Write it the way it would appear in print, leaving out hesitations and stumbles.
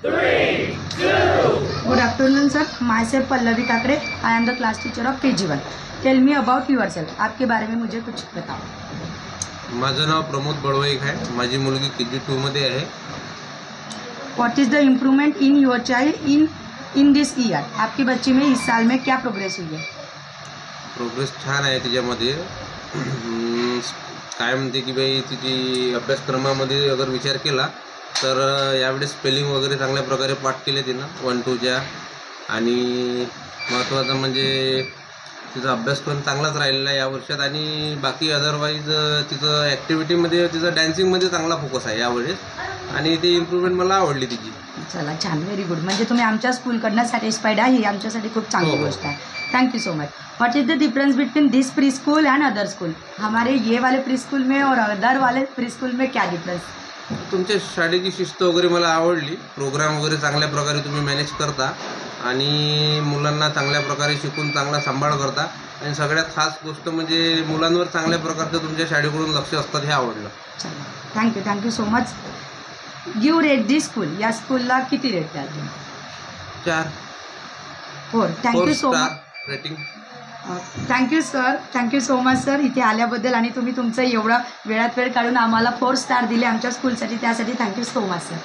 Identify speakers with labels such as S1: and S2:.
S1: 3, 2.
S2: Good afternoon, sir. Myself Pallavi Kakre. I am the class teacher of KG1. Tell me about yourself. आपके बारे में मुझे कुछ बताओ.
S3: माझं नाव प्रमोद बळवईक आहे. माझी मुलगी KG2 मध्ये आहे.
S2: What is the improvement in your child in this year? आपकी बच्ची में इस साल में क्या प्रोग्रेस हुई है?
S3: प्रोग्रेस छान आहे तिच्यामध्ये. काय म्हणते की बाई तिची अभ्यासक्रमामध्ये अगर विचार केला तर यावेळेस स्पेलिंग वगैरे चांगल्या प्रकारे पाठ केले तिनं 1-2च्या. आणि महत्त्वाचं म्हणजे तिचा अभ्यासक्रम चांगलाच राहिलेला आहे या वर्षात. आणि बाकी अदरवाईज तिचं ॲक्टिव्हिटीमध्ये तिचं डॅन्सिंगमध्ये चांगला फोकस आहे यावेळेस. आणि ती इम्प्रूव्हमेंट मला आवडली तिची.
S2: चला छान, व्हेरी गुड. म्हणजे तुम्ही आमच्या स्कूलकडनं सॅटिस्फाईड आहे, ही आमच्यासाठी खूप चांगली गोष्ट आहे. Thank you so much. What is the difference between this pre school end other school? हमारे ये वाले प्री स्कूल में और अदर वाले प्री स्कूल में क्या डिफरेंस?
S3: तुमच्या शाळेची शिस्त वगैरे मला आवडली. प्रोग्राम वगैरे चांगल्या प्रकारे तुम्ही मॅनेज करता आणि मुलांना चांगल्या प्रकारे शिकून चांगला सांभाळ करता. आणि सगळ्यात खास गोष्ट म्हणजे मुलांवर चांगल्या प्रकारचं तुमच्या शाळेकडून लक्ष असतं, हे आवडलं.
S2: चला thank you so much. Give rate this school. या स्कूलला किती रेट द्याल तुम्ही?
S3: 4
S2: thank you so
S3: star
S2: much.
S3: Rating.
S2: Thank you sir. Thank you so much sir, इथे आल्याबद्दल आणि तुम्ही तुमचं एवढा वेळात वेळ काढून आम्हाला 4 स्टार दिले आमच्या स्कूलसाठी, त्यासाठी थँक्यू सो मच सर.